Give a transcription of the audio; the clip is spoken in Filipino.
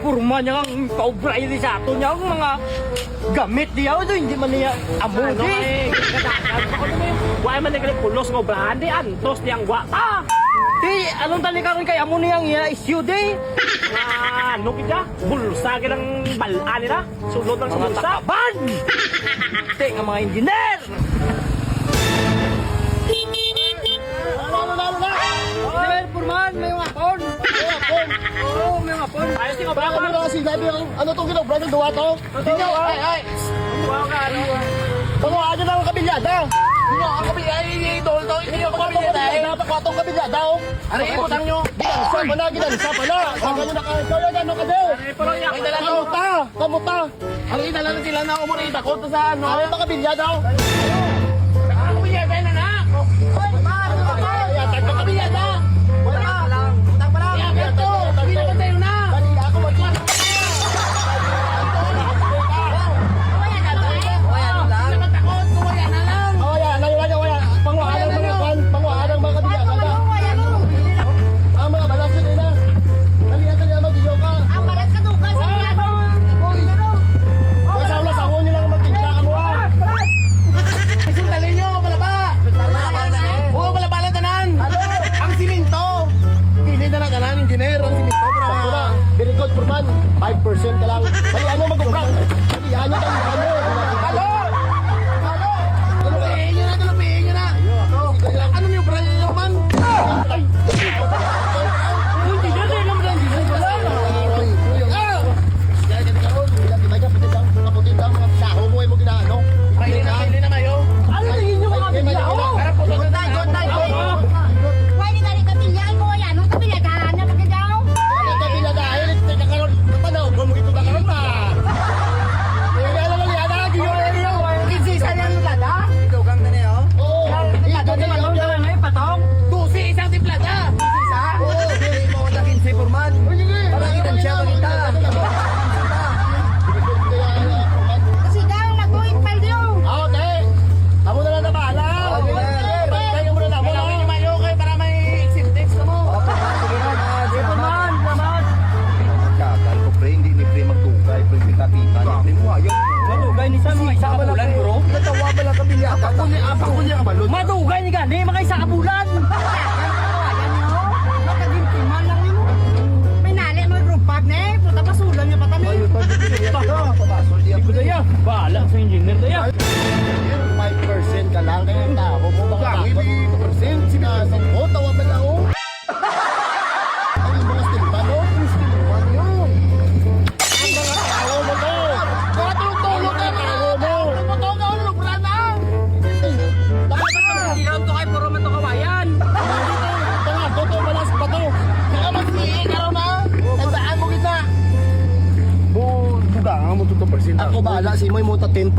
purma niya ang paubray di sa ato niya ang mga gamit niya. Ito hindi man niya amo Ano di. eh, wala man nagalik pulos ng obrahan di antos di ang gwata. Di, anong talikaran kay amo niyang issue di? Ano kita? Bulsa kilang balaan nila. Sulod lang sa Mga bulsa. takaban! Di, ang mga engineer! Engineer, purman, may mga pon! Oo, may mga pon! Ayos yung Baka obrahan. mo na kasi sabi ano itong ginobra ng duwa to? Tingnan, ay! Wow ka, ano? Panguhaan na ang kabilyada! Ano, ang kabili ay idol to, hindi ako kabili tayo. Napakatong kabilyada, oh! Ano yung utang nyo? Ginansa pa na! Saka nyo nakakaya gano'n ka daw! Pero yak. May dala to. Kamuta! Kamuta! Ano yung dala na sila na umurita ko to sa ano? Ano yung kabilyada, oh? Ang kabili ay na na! Yatag ka kabilyada! Utang pa lang! Kaya ito, hindi naman tayo na! Bali ako mag-iwan! Nakatakot, kuwaya na lang! Panguhaan ng mga kabilyada! Ang mga balasyo nila! Dali mag-iyo ka! Kaya sa ulas ako nyo lang magtinda ka mo, ah! Isundali nyo, malaba! Oo, malaba lang tanan! Ang siminto! Hindi na lang tanan, engineer, ang siminto para... Sakto na. Very good, Purman. 5% ka lang. Bali, ano mag-uprak? Bali, ano daw, ano? Halo! Halo! Tulupihin nyo na, tulupihin nyo na! Ano yung brand nyo, man? Pahili na kayo. Ano tingin nyo mga bigla? Para po sa tayo, tayo. Tusi, isang timplada. Kalawin yung mayo kayo para may syntax ka mo. Purman, salamat! Kakal ko pre, hindi ni pre magtugay, pre kita-kita ni pre mo ayun. Madugay ni sa mga isa ka bulan, bro. Natawa ba lang kabilyata? Apa ko niya kabalot? Madugay ni gani, mga isa ka bulan! Daya, bahala sa engineer daya. 5% ka lang kaya tao mo baka takot. 5%? Sinasin mo, tawa ba na oh? Ang mga stilpan oh? Ang stilpan yun. Ang mga tao mo to. Kaya tulog-tulog ka na. Tao mo. Lumutog ka, lubra na. Ilan to kay puro man to kawayan. Tanga, totoo balas pa to. Kaya mag-iing ka na. Tandaan mo kita. Buga mo to 2%. Ako bahala, si Moy mo ta 10%.